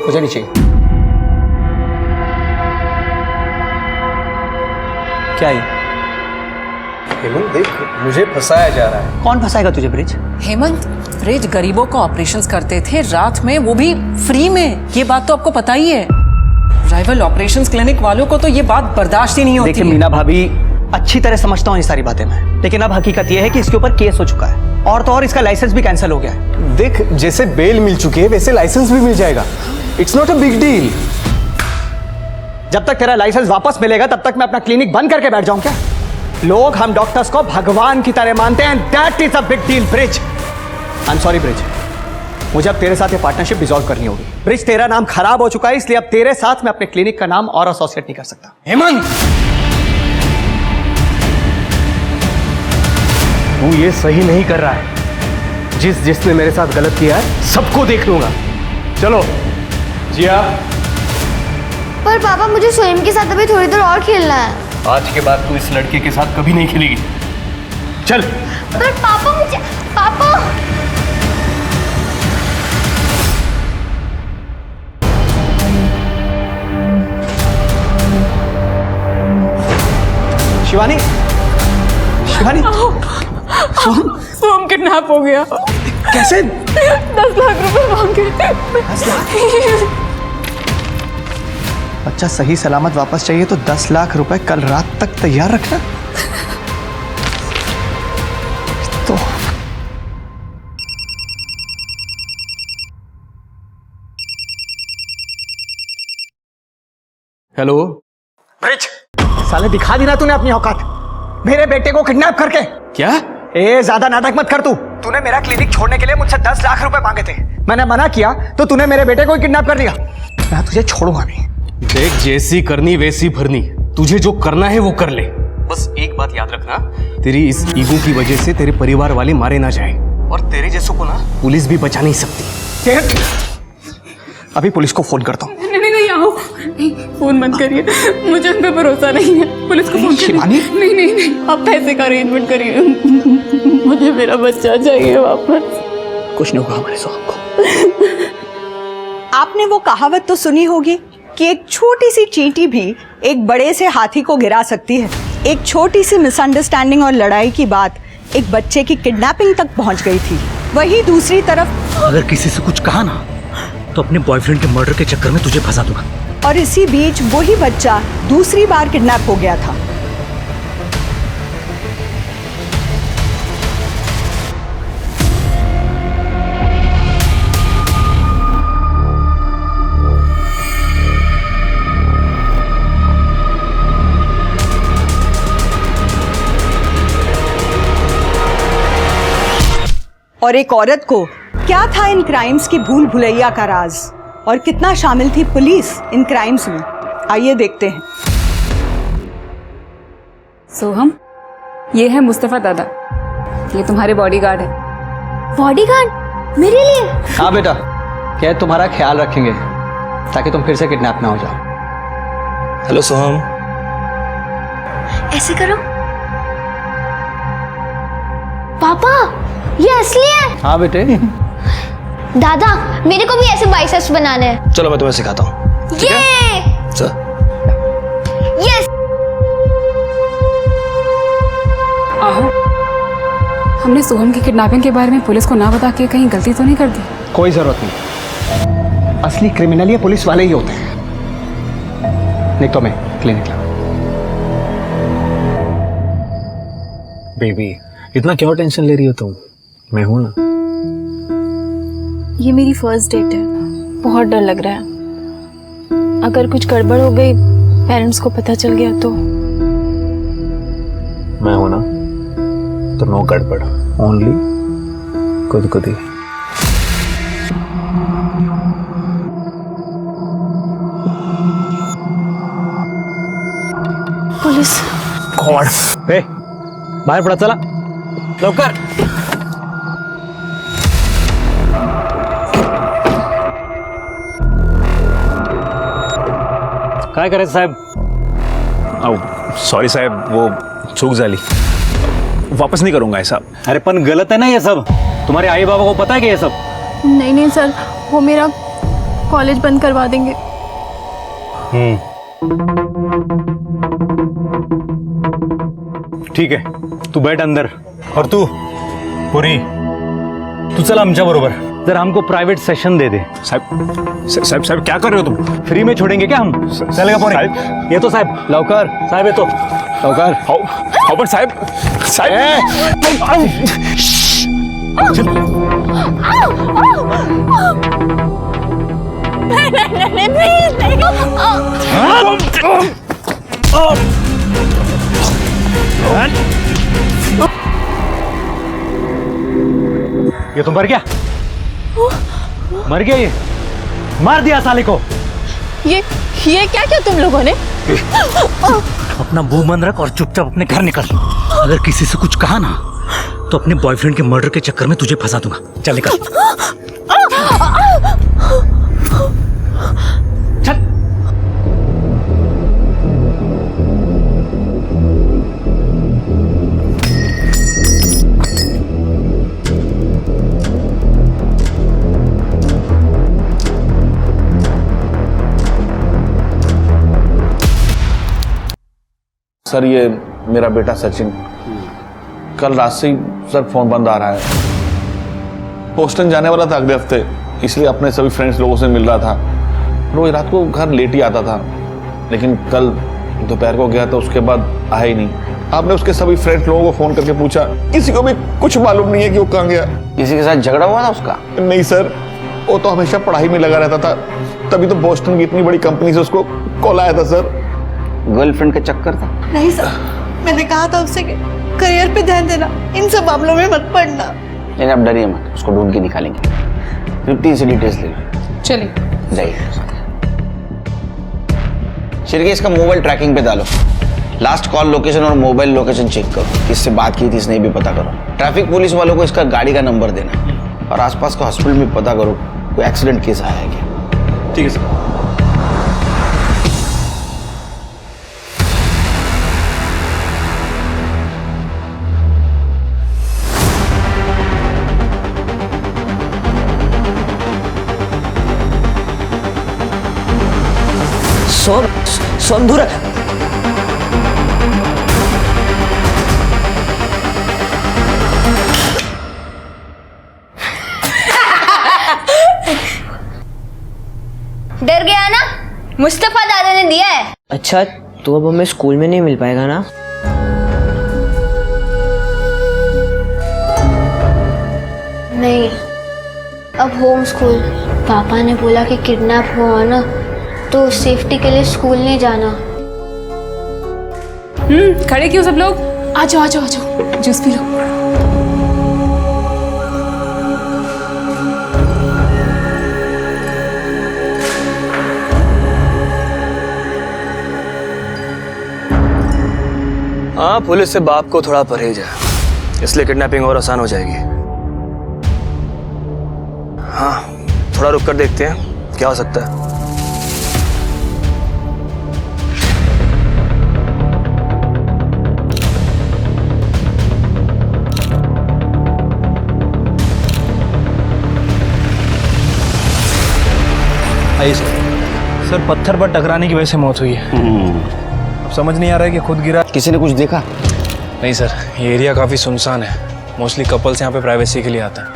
मुझे नहीं चाहिए। क्या ये? हेमंत देख, मुझे फंसाया जा रहा है। कौन फंसाएगा तुझे ब्रिज? हेमंत, ब्रिज गरीबों को ऑपरेशंस करते थे रात में, वो भी फ्री में। ये बात तो आपको पता ही है। राइवल ऑपरेशंस क्लिनिक वालों को तो ये बात बर्दाश्त ही नहीं होती। देखिए मीना भाभी, अच्छी तरह समझता हूँ ये सारी बातें मैं, लेकिन अब हकीकत ये है कि इसके ऊपर केस हो चुका है और तो और इसका लाइसेंस भी कैंसिल हो गया है। देख, जैसे बेल मिल चुकी है वैसे लाइसेंस भी मिल जाएगा। It's not a big deal. जब तक तेरा लाइसेंस वापस मिलेगा तब तक मैं अपना क्लिनिक बंद करके बैठ जाऊं क्या? लोग हम डॉक्टर्स को भगवान की तरह मानते हैं, that is a big deal bridge. I am sorry bridge, मुझे अब तेरे साथ ये पार्टनरशिप डिसॉल्व करनी होगी। ब्रिज, तेरा नाम खराब हो चुका है, इसलिए अब तेरे साथ मैं अपने क्लिनिक का नाम और एसोसिएट नहीं कर सकता। हेमंत, तू ये सही नहीं कर रहा है। जिसने मेरे साथ गलत किया है सबको देख लूंगा। चलो जिया। पर पापा, मुझे सोहिम के साथ अभी थोड़ी देर और खेलना है। आज के बाद तू इस लड़के के साथ कभी नहीं खेलेगी। चल। पर पापा, मुझे पापा। शिवानी, शिवानी, सोहम किडनैप हो गया। कैसे? 10 लाख रुपए मांगे। 10 लाख? बच्चा सही सलामत वापस चाहिए तो 10 लाख रुपए कल रात तक तैयार रखना। तो हेलो ब्रिज, साले दिखा दी ना तूने अपनी औकात, मेरे बेटे को किडनैप करके। क्या? ए, ज्यादा नाटक मत कर तू। तूने मेरा क्लिनिक छोड़ने के लिए मुझसे 10 लाख रुपए मांगे थे, मैंने मना किया तो तूने मेरे बेटे को किडनैप कर लिया। मैं तुझे छोड़ूंगा नहीं। देख, जैसी करनी वैसी भरनी, तुझे जो करना है वो कर ले। बस एक बात याद रखना, तेरी इस ईगो की वजह से तेरे परिवार वाले मारे ना जाए, और तेरे जैसों को ना पुलिस भी बचा नहीं सकती। अभी पुलिस को फोन करता हूँ। नहीं, आओ, फोन मत करिए, मुझे उन पे भरोसा नहीं है। पुलिस को फोन शिवानी? नहीं, आप पैसे का अरेंजमेंट करिए, मुझे मेरा बच्चा चाहिए वापस। कुछ नहीं होगा हमारे सोहम को। आपने वो कहावत तो सुनी होगी कि एक छोटी सी चींटी भी एक बड़े से हाथी को गिरा सकती है। एक छोटी सी मिसअंडरस्टैंडिंग और लड़ाई की बात एक बच्चे की किडनैपिंग तक पहुंच गई थी। वहीं दूसरी तरफ अगर किसी से कुछ कहा ना तो अपने बॉयफ्रेंड के मर्डर के चक्कर में तुझे फंसा दूंगा। और इसी बीच वही बच्चा दूसरी बार किडनैप हो गया था। और एक औरत को क्या था इन क्राइम्स की भूल भुलैया का राज, और कितना शामिल थी पुलिस इन क्राइम्स में, आइए देखते हैं। सोहम, ये है मुस्तफा दादा, ये तुम्हारे बॉडीगार्ड है। बॉडीगार्ड मेरे लिए? हाँ बेटा, क्या तुम्हारा ख्याल रखेंगे ताकि तुम फिर से किडनैप ना हो जाओ। हेलो सोहम। ऐसे करो। पापा, ये असली है? हाँ बेटे। दादा, मेरे को भी ऐसे बाइसेप्स बनाने हैं। चलो मैं तुम्हें सिखाता हूँ। ये चल। यस। आहो, हमने सोहम की किडनैपिंग के बारे में पुलिस को ना बता के कहीं गलती तो नहीं कर दी? कोई जरूरत नहीं, असली क्रिमिनल ये पुलिस वाले ही होते हैं। नहीं तो मैं क्लिनिक ला। बेबी, इतना क्यों टेंशन ले रही हो तुम? मैं हूं ना। ये मेरी फर्स्ट डेट है, बहुत डर लग रहा है। अगर कुछ गड़बड़ हो गई, पेरेंट्स को पता चल गया तो? मैं हूं ना, तो नो गड़बड़, ओनली खुद ही। पुलिस। गॉड, ए, बाहर पड़ा, चला लवकर। काय करायचं साहेब? सॉरी साहब, वो चूक झाली, वापस नहीं करूंगा ऐसा। अरे पण गलत है ना ये सब, तुम्हारे आई बाबा को पता है कि ये सब? नहीं सर, वो मेरा कॉलेज बंद करवा देंगे। ठीक है, तू बैठ अंदर। और तू पुरी, तू चल आमच्या बरोबर, जरा हमको प्राइवेट सेशन दे दे। साहब क्या कर रहे हो तुम? फ्री में छोड़ेंगे क्या हम? चलेगा पुरी? ये तो साहब लवकर, साहब ये तो लवकर। हाउ पण साहेब ये तो मर गया, मर गया ये, मार दिया साले को। ये क्या किया तुम लोगों ने? अपना मुंह बंद रख और चुपचाप अपने घर निकल। अगर किसी से कुछ कहा ना तो अपने बॉयफ्रेंड के मर्डर के चक्कर में तुझे फंसा दूंगा। चल निकल। चल। सर ये मेरा बेटा सचिन, कल रात से ही सर फोन बंद आ रहा है। बोस्टन जाने वाला था अगले हफ्ते, इसलिए अपने सभी फ्रेंड्स लोगों से मिल रहा था। रोज रात को घर लेट ही आता था, लेकिन कल दोपहर को गया तो उसके बाद आया ही नहीं। आपने उसके सभी फ्रेंड्स लोगों को फोन करके पूछा, किसी को भी कुछ मालूम नहीं है कि वो कहाँ गया। किसी के साथ झगड़ा हुआ था उसका? नहीं सर, वो तो हमेशा पढ़ाई में लगा रहता था, तभी तो बोस्टन की इतनी बड़ी कंपनी से उसको कॉल आया था सर। गर्लफ्रेंड का चक्कर था? नहीं सर, मैंने कहा था उससे कि करियर पे ध्यान देना, इन सब मामलों में मत पड़ना। लेकिन आप डरिए मत, उसको ढूंढ के निकालेंगे। 15 से डिटेल्स ले लो। चलिए जाइए। शिरके इसका मोबाइल ट्रैकिंग पे डालो, लास्ट कॉल लोकेशन और मोबाइल लोकेशन चेक करो, किससे बात की थी इसने भी पता करो। ट्रैफिक पुलिस वालों को इसका गाड़ी का नंबर देना और आसपास का हॉस्पिटल में पता करो कोई एक्सीडेंट केस आया है क्या। ठीक है सर। सोनधुर डर गया ना? मुस्तफा दादा ने दिया है। अच्छा, तो अब हमें स्कूल में नहीं मिल पाएगा ना? नहीं, अब होम स्कूल। पापा ने बोला कि किडनैप हुआ ना तो सेफ्टी के लिए स्कूल नहीं जाना। खड़े क्यों सब लोग? आ जाओ आ जाओ आ जाओ, जूस पी लो। हाँ, पुलिस से बाप को थोड़ा परहेज है, इसलिए किडनैपिंग और आसान हो जाएगी। हाँ, थोड़ा रुक कर देखते हैं क्या हो सकता है। आइए सर, पत्थर पर टकराने की वजह से मौत हुई है। अब समझ नहीं आ रहा है कि खुद गिरा। किसी ने कुछ देखा? नहीं सर, ये एरिया काफ़ी सुनसान है, मोस्टली कपल्स यहाँ पे प्राइवेसी के लिए आता है।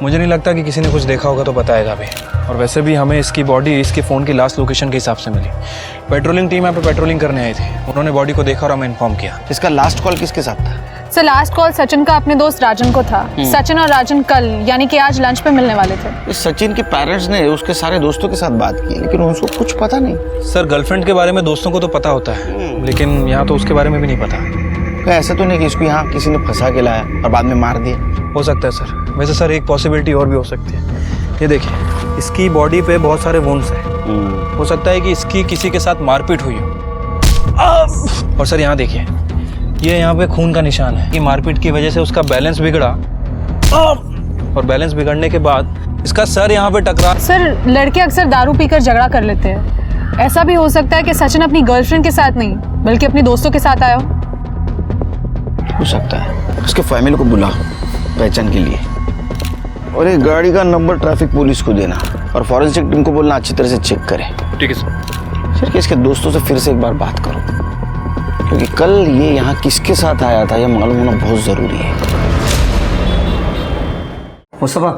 मुझे नहीं लगता कि किसी ने कुछ देखा होगा तो बताएगा भी। और वैसे भी हमें इसकी बॉडी इसके फ़ोन की लास्ट लोकेशन के हिसाब से मिली। पेट्रोलिंग टीम यहाँ पे पेट्रोलिंग करने आई थी, उन्होंने बॉडी को देखा और हमें इन्फॉर्म किया। इसका लास्ट कॉल किसके साथ था? सर लास्ट कॉल सचिन का अपने दोस्त राजन को था। सचिन और राजन कल यानी कि आज लंच पे मिलने वाले थे। इस सचिन के पेरेंट्स ने उसके सारे दोस्तों के साथ बात की, लेकिन उसको कुछ पता नहीं। सर गर्लफ्रेंड के बारे में दोस्तों को तो पता होता है, लेकिन यहाँ तो उसके बारे में भी नहीं पता। ऐसा तो नहीं कि इसको यहाँ किसी ने फंसा के लाया और बाद में मार दिया? हो सकता है सर। वैसे सर एक पॉसिबिलिटी और भी हो सकती है। ये देखिए, इसकी बॉडी पे बहुत सारे वुंड्स हैं। हो सकता है कि इसकी किसी के साथ मारपीट हुई हो। और सर यहाँ देखिए, ये यहाँ पे खून का निशान है कि मारपीट की वजह से उसका बैलेंस बिगड़ा और बैलेंस बिगड़ने के बाद इसका सर यहाँ पे टकरा। सर लड़के अक्सर दारू पीकर झगड़ा कर लेते हैं। ऐसा भी हो सकता है कि सचिन अपनी गर्लफ्रेंड के साथ नहीं बल्कि अपने दोस्तों के साथ आया हो सकता है। उसके फैमिली को बुलाओ पहचान के लिए। और एक गाड़ी का नंबर ट्रैफिक पुलिस को देना और फॉरेंसिक टीम को बोलना अच्छी तरह से चेक करे। ठीक है सर। फिर इसके दोस्तों से फिर से एक बार बात करो, क्योंकि कल ये यहाँ किसके साथ आया था यह मालूम होना बहुत जरूरी है। मुस्तफा,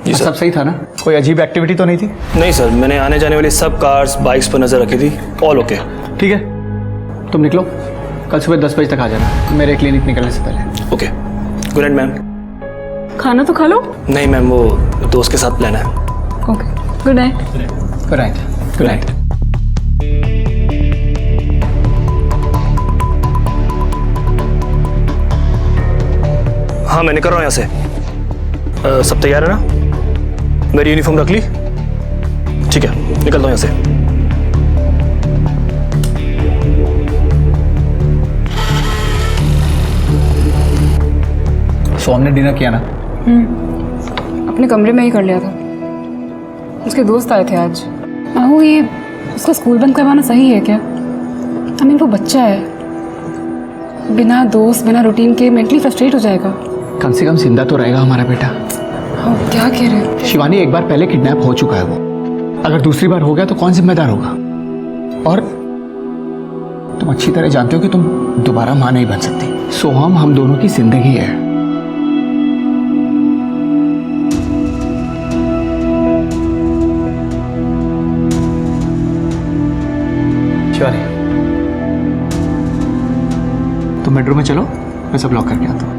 जी सर। सब सही था ना? कोई अजीब एक्टिविटी तो नहीं थी? नहीं सर, मैंने आने जाने वाली सब कार्स बाइक्स पर नजर रखी थी, ऑल ओके। ठीक है, तुम निकलो, कल सुबह 10 बजे तक आ जाना मेरे क्लिनिक निकलने से पहले। Okay, good night ma'am. खाना तो खा लो। नहीं मैम, वो दोस्त के साथ प्लान है। Okay, good night. Good night. Good night. हाँ मैं निकल रहा हूँ यहाँ से। सब तैयार है ना? मेरी यूनिफॉर्म रख ली? ठीक है, निकलता हूँ यहाँ से। सो हमने डिनर किया ना? अपने कमरे में ही कर लिया था। उसके दोस्त आए थे आज। आहू, ये उसका स्कूल बंद करवाना सही है क्या? आई मीन वो बच्चा है, बिना दोस्त बिना रूटीन के मेंटली फ्रस्ट्रेट हो जाएगा। कम से कम जिंदा तो रहेगा हमारा बेटा। हाँ, क्या कह रहे हो? शिवानी, एक बार पहले किडनैप हो चुका है वो, अगर दूसरी बार हो गया तो कौन जिम्मेदार होगा? और तुम अच्छी तरह जानते हो कि तुम दोबारा मां नहीं बन सकती। सोहम हम दोनों की जिंदगी है। शिवानी, तुम बेडरूम में चलो, मैं सब लॉक करके आता हूँ।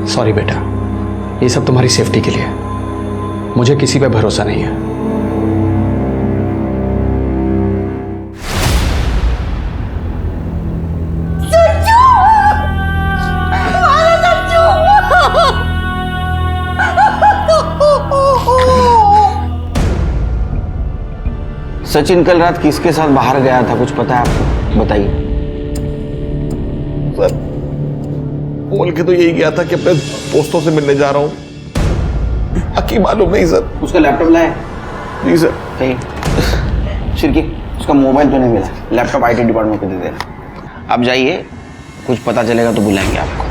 सॉरी बेटा, ये सब तुम्हारी सेफ्टी के लिए है। मुझे किसी पे भरोसा नहीं है। सचिन कल रात किसके साथ बाहर गया था, कुछ पता है आपको? बताइए। सर, बोल के तो यही गया था कि अपने दोस्तों से मिलने जा रहा हूँ। बाकी मालूम नहीं सर। उसका लैपटॉप लाया? जी सर। कहीं शिरकी, उसका मोबाइल तो नहीं मिला। लैपटॉप IT डिपार्टमेंट को दे देना। आप जाइए, कुछ पता चलेगा तो बुलाएंगे आपको।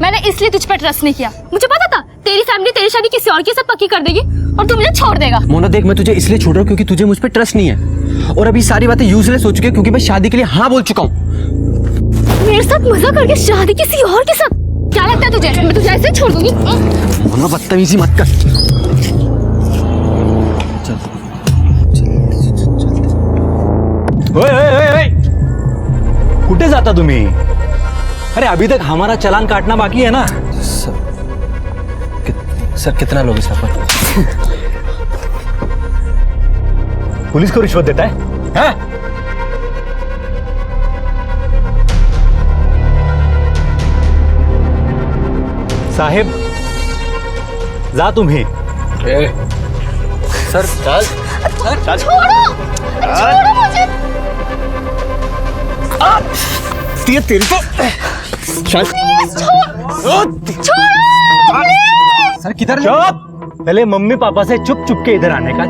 मैंने इसलिए तुझ पर ट्रस्ट नहीं किया। मुझे पता था तेरी फैमिली तेरी शादी किसी और के साथ पक्की कर देगी और तू मुझे छोड़ देगा। मोना देख, मैं तुझे इसलिए छोड़ रहा हूँ क्योंकि तुझे मुझ पर ट्रस्ट नहीं है, और अभी सारी बातें यूजलेस हो चुकी है क्योंकि मैं शादी के लिए हाँ बोल चुका हूँ। मेरे साथ मजा करके शादी किसी और के साथ? क्या लगता है तुझे मैं तुझे ऐसे छोड़ दूंगी? मोना बदतमीजी मत कर। कुठे जाता तुम्ही? अरे अभी तक हमारा चालान काटना बाकी है ना। सर कितना लोग इस पर? पुलिस को रिश्वत देता है? हाँ? साहेब जा तुम्ही। सर चल चल। छोड़ो मुझे। तेरे को चल। सर किधर? चुप। पहले मम्मी पापा से चुप चुप के इधर आने का,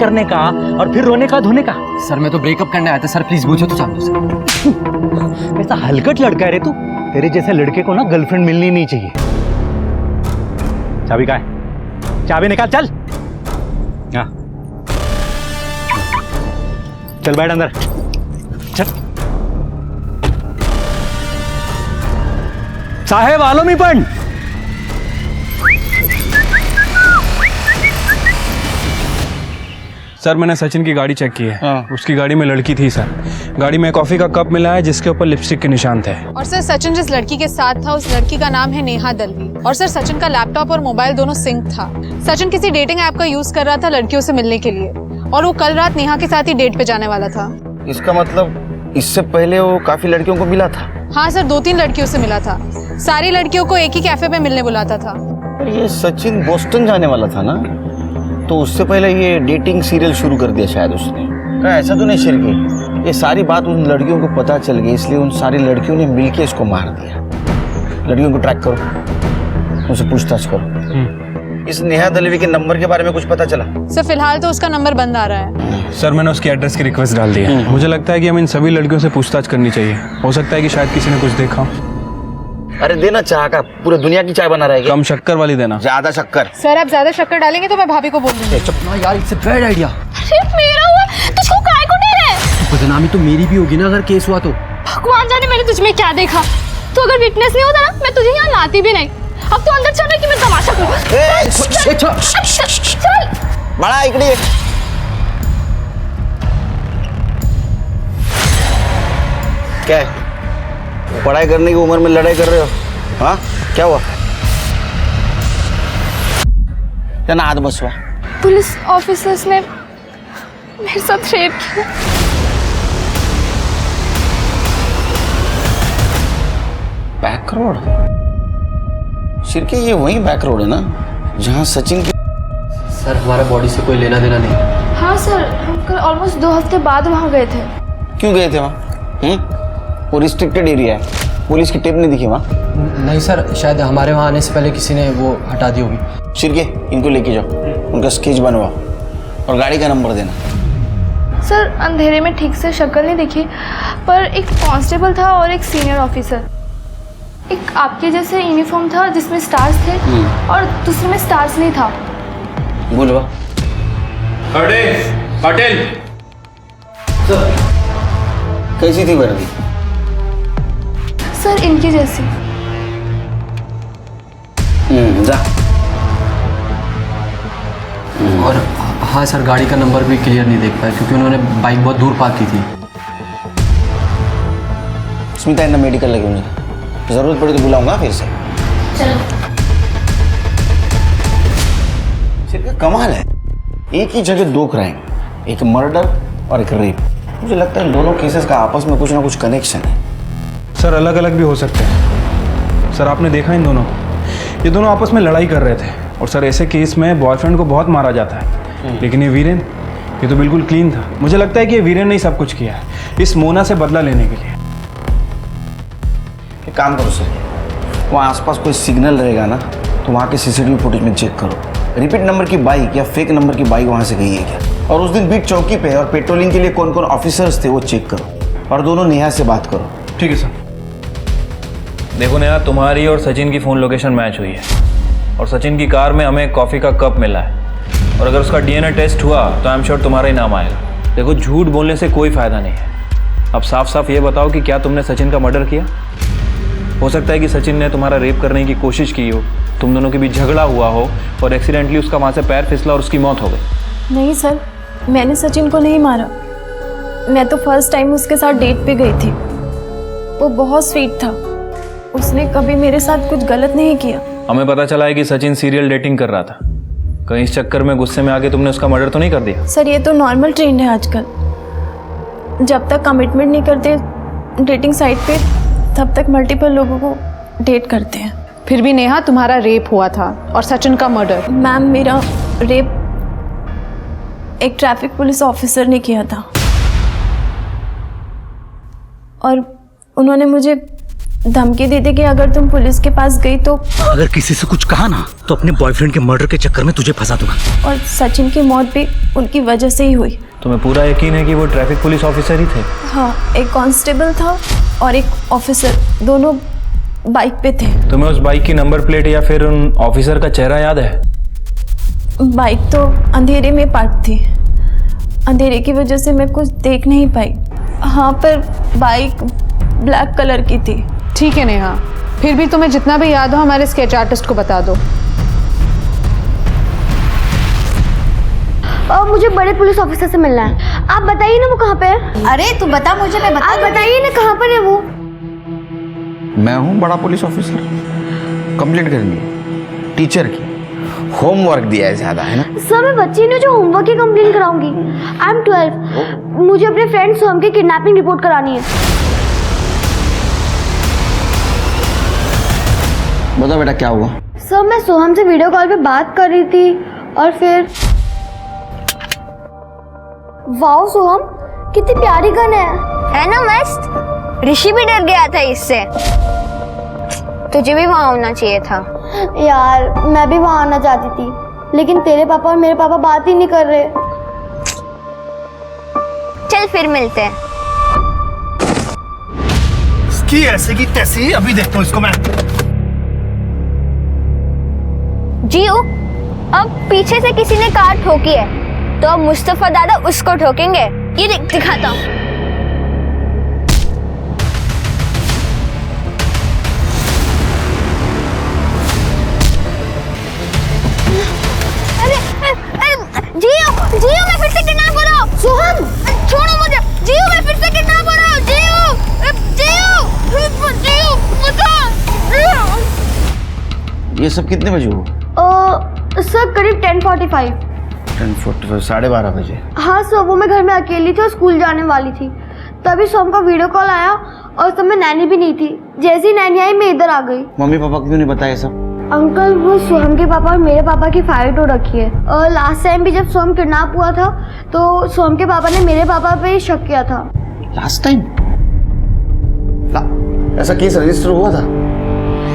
करने का और फिर रोने का धोने का। सर मैं तो ब्रेकअप करने आया था सर, प्लीज पूछो तो जान दो सर। ऐसा हलकट लड़का है रे तू। तेरे जैसे लड़के को ना गर्लफ्रेंड मिलनी नहीं चाहिए। चाबी कहाँ है? चाबी निकाल। चल हाँ चल बैठ अंदर। चल साहेब आलो मी पण। सर मैंने सचिन की गाड़ी चेक की है। उसकी गाड़ी में लड़की थी सर। गाड़ी में कॉफी का कप मिला है जिसके ऊपर लिपस्टिक के निशान थे। और सर सचिन जिस लड़की के साथ था उस लड़की का नाम है नेहा दलवी। और सर सचिन का लैपटॉप और मोबाइल दोनों सिंक था। सचिन किसी डेटिंग ऐप का यूज कर रहा था लड़कियों से मिलने के लिए, और वो कल रात नेहा के साथ ही डेट पे जाने वाला था। इसका मतलब इससे पहले वो काफी लड़कियों को मिला था? हाँ सर, 2-3 लड़कियों से मिला था। सारी लड़कियों को एक ही कैफे में मिलने बुलाता था। ये सचिन बोस्टन जाने वाला था ना, तो उससे पहले ये डेटिंग सीरियल शुरू कर दिया शायद उसने। क्या ऐसा तो नहीं शिरकी? ये सारी बात उन लड़कियों को पता चल गई, इसलिए उन सारी लड़कियों ने मिलके इसको मार दिया। लड़कियों को ट्रैक करो, उनसे पूछताछ करो। इस नेहा दलवी के नंबर के बारे में कुछ पता चला? सर फिलहाल तो उसका नंबर बंद आ रहा है। सर मैंने उसकी एड्रेस की रिक्वेस्ट डाल दी है। मुझे लगता है कि हमें इन सभी लड़कियों से पूछताछ करनी चाहिए। हो सकता है कि शायद किसी ने कुछ देखा। अरे देना चाह का, पूरे दुनिया की चाय बना रहा है क्या? कम शक्कर वाली देना। ज्यादा शक्कर? सर आप ज्यादा शक्कर डालेंगे तो मैं भाभी को बोल दूंगी। चुप ना यार, इट्स अ बैड आइडिया। अरे मेरा हुआ, तुझको काय को दे रहे? बदनामी तो मेरी भी होगी ना अगर केस हुआ तो। भगवान जाने मैंने तुझ में क्या देखा। तो अगर विटनेस नहीं होता ना, मैं तुझे यहाँ लाती भी नहीं। अब तो अंदर चल कि मैं तमाशा करूँ। चल बड़ा इकड़ी। क्या है? पढ़ाई करने की उम्र में लड़ाई कर रहे हो? हाँ क्या हुआ? क्या ना हाथ बसवा? पुलिस ऑफिसर्स ने मेरे साथ रेप किया। Back road? शिरके ये वही बैक रोड है ना जहाँ सचिन की? सर हमारा बॉडी से कोई लेना देना नहीं। हाँ सर, हम कल ऑलमोस्ट 2 हफ्ते बाद वहाँ गए थे। क्यों गए थे वहाँ? वो रिस्ट्रिक्टेड एरिया है, पुलिस की टेप नहीं दिखी वहाँ? नहीं सर, शायद हमारे वहाँ आने से पहले किसी ने वो हटा दी होगी। शिरके इनको लेके जाओ, उनका स्केच बनवाओ और गाड़ी का नंबर देना। सर अंधेरे में ठीक से शक्ल नहीं दिखी, पर एक कांस्टेबल था और एक सीनियर ऑफिसर। एक आपके जैसे यूनिफॉर्म था जिसमें स्टार्स थे और दूसरे में स्टार्स नहीं था। बोलवा पटेल कैसी थी वर्दी? सर इनकी जैसी। जा। और हाँ सर, गाड़ी का नंबर भी क्लियर नहीं देख पाया क्योंकि उन्होंने बाइक बहुत दूर पार्क की थी। स्मिता इन्हें मेडिकल लगे मुझे, जरूरत पड़ी तो बुलाऊंगा फिर से। चलो। कमाल है, एक ही जगह 2 क्राइम, एक मर्डर और एक रेप। मुझे लगता है दोनों केसेस का आपस में कुछ ना कुछ कनेक्शन है। सर अलग अलग भी हो सकते हैं। सर आपने देखा इन दोनों को, ये दोनों आपस में लड़ाई कर रहे थे और सर ऐसे केस में बॉयफ्रेंड को बहुत मारा जाता है, लेकिन ये वीरेन, ये तो बिल्कुल क्लीन था। मुझे लगता है कि ये वीरेन ने ही सब कुछ किया है इस मोना से बदला लेने के लिए। एक काम करो सर, वहाँ आसपास कोई सिग्नल रहेगा ना तो वहाँ के सीसीटीवी फुटेज में चेक करो, रिपीट नंबर की बाइक या फेक नंबर की बाइक वहाँ से गई है क्या, और उस दिन बीट चौकी पे और पेट्रोलिंग के लिए कौन कौन ऑफिसर्स थे वो चेक करो और दोनों नेहा से बात करो। ठीक है सर। देखो नेहा, तुम्हारी और सचिन की फ़ोन लोकेशन मैच हुई है और सचिन की कार में हमें कॉफ़ी का कप मिला है और अगर उसका डीएनए टेस्ट हुआ तो आई एम श्योर तुम्हारा ही नाम आएगा। देखो झूठ बोलने से कोई फ़ायदा नहीं है। अब साफ साफ ये बताओ कि क्या तुमने सचिन का मर्डर किया? हो सकता है कि सचिन ने तुम्हारा रेप करने की कोशिश की हो, तुम दोनों के बीच झगड़ा हुआ हो और एक्सीडेंटली उसका वहाँ से पैर फिसला और उसकी मौत हो गई। नहीं सर, मैंने सचिन को नहीं मारा। मैं तो फर्स्ट टाइम उसके साथ डेट पे गई थी। वो बहुत स्वीट था, उसने कभी मेरे साथ कुछ गलत नहीं किया। हमें पता चला है कि सचिन सीरियल डेटिंग कर रहा था। कहीं इस चक्कर में गुस्से में आके तुमने उसका मर्डर तो नहीं कर दिया? सर ये तो नॉर्मल ट्रेंड है आजकल, जब तक कमिटमेंट नहीं करते डेटिंग साइट पे तब तक मल्टीपल लोगों को डेट करते हैं। फिर भी नेहा तुम्हारा रेप हुआ था और सचिन का मर्डर। मैम मेरा रेप एक ट्रैफिक पुलिस ऑफिसर ने किया था और उन्होंने मुझे धमकी दी थी कि अगर तुम पुलिस के पास गई तो अगर किसी से कुछ कहा ना तो अपने बॉयफ्रेंड के मर्डर के चक्कर में तुझे फंसा दूंगा। और सचिन की मौत भी उनकी वजह से ही हुई। तुम्हें पूरा यकीन है कि वो ट्रैफिक पुलिस ऑफिसर ही थे? हाँ, एक कांस्टेबल था और एक ऑफिसर, दोनों बाइक पे थे। तुम्हें उस बाइक की नंबर प्लेट या फिर उन ऑफिसर का चेहरा याद है? बाइक तो अंधेरे में पार्क थी, अंधेरे की वजह से मैं कुछ देख नहीं पाई। हाँ, पर बाइक ब्लैक कलर की थी। ठीक है नेहा, फिर भी तुम्हें जितना भी याद हो हमारे स्केच आर्टिस्ट को बता दो। मुझे बड़े पुलिस ऑफिसर से मिलना है। आप बताइए ना वो कहाँ पे है। अरे तू बता मुझे, मैं बता। आप बताइए ना कहाँ पर है वो। मैं हूँ बड़ा पुलिस ऑफिसर, कंप्लेंट करनी है टीचर की, होमवर्क दिया है ज़्यादा, है ना? सर मैं बच्ची नहीं जो होमवर्क की कंप्लेंट कराऊंगी। आई एम 12, मुझे अपने फ्रेंड सोहम की किडनैपिंग रिपोर्ट करानी है। बता बेटा क्या हुआ? सर मैं सोहम से वीडियो कॉल पे बात कर रही थी और फिर वाओ सोहम कितनी प्यारी गन है ना मस्त। ऋषि भी डर गया था इससे। तुझे भी वहां होना चाहिए था। यार मैं भी वहाँ आना चाहती थी, लेकिन तेरे पापा और मेरे पापा बात ही नहीं कर रहे। चल फिर मिलते हैं। इसकी ऐसे की तैसी अभी देखता हूँ इसको मैं। जीऊ, अब पीछे से किसी ने कार ठोकी है तो अब मुस्तफा दादा उसको ठोकेंगे। ये देख दिखाता हूँ। जियो मैं फिर से किडनैप हो रहा हूँ। सोहम छोड़ो मुझे। जियो मैं फिर से किडनैप हो रहा हूँ। जियो बता। ये सब कितने बजे हुआ? सर करीब 10:45। 10:45 12:30 बजे। हाँ सर, वो मैं घर में अकेली थी और स्कूल जाने वाली थी, तभी सोहम का वीडियो कॉल आया और सब में नैनी भी नहीं थी। जैसे ही नैनी आई मैं इधर आ गई। मम्मी पापा क्यों नहीं बताया सब? अंकल वो सोहम के पापा और मेरे पापा की फाइट हो रखी है, और लास्ट टाइम भी जब सोहम किडनैप हुआ था तो सोहम के पापा ने मेरे पापा पे ही शक किया था। लास्ट टाइम ऐसा केस रजिस्टर हुआ था?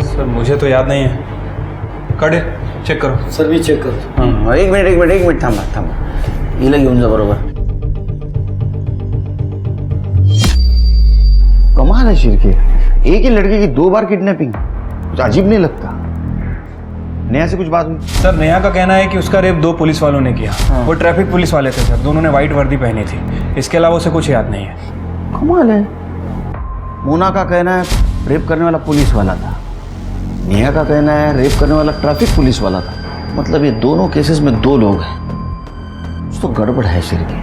सर मुझे तो याद नहीं है। काटे चेक करो। सर भी चेक करो। हाँ एक मिनट थांबा। हिला घेऊन जा बरोबर। कमाल है शिरके, एक ही लड़के की 2 बार किडनैपिंग, कुछ अजीब नहीं लगता? नेहा से कुछ बात हुई? सर नेहा का कहना है कि उसका रेप 2 पुलिस वालों ने किया। वो ट्रैफिक पुलिस वाले थे सर, दोनों ने व्हाइट वर्दी पहनी थी। इसके अलावा उसे कुछ याद नहीं है। कमाल है। मोना का कहना है रेप करने वाला पुलिस वाला था, नेहा का कहना है रेप करने वाला ट्रैफिक पुलिस वाला था। मतलब ये दोनों केसेस में 2 लोग हैं। कुछ तो गड़बड़ है शिरके।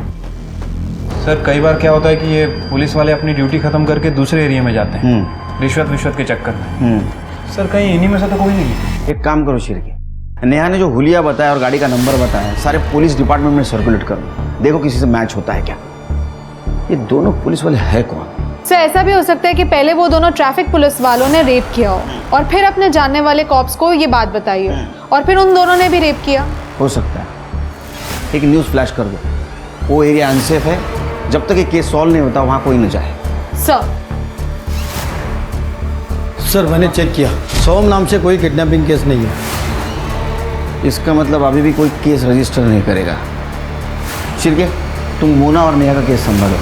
सर कई बार क्या होता है कि ये पुलिस वाले अपनी ड्यूटी खत्म करके दूसरे एरिया में जाते हैं रिश्वत के चक्कर में। सर कहीं इन्हीं में से तो कोई नहीं है। एक काम करो शिरके, नेहा ने जो हुलिया बताया और गाड़ी का नंबर बताया सारे पुलिस डिपार्टमेंट में सर्कुलेट करो, देखो किसी से मैच होता है क्या। ये दोनों पुलिस वाले है कौन? सर ऐसा भी हो सकता है कि पहले वो दोनों ट्रैफिक पुलिस वालों ने रेप किया हो और फिर अपने जानने वाले कॉप्स को ये बात बताई हो और फिर उन दोनों ने भी रेप किया। हो सकता है। एक न्यूज़ फ्लैश कर दो, वो एरिया अनसेफ है, जब तक ये केस सॉल्व नहीं होता वहां कोई न जाए। सर मैंने चेक किया, सोहम नाम से कोई किडनैपिंग केस नहीं है। इसका मतलब अभी भी कोई केस रजिस्टर नहीं करेगा। शिरके तुम मोना और नेहा का केस संभालो।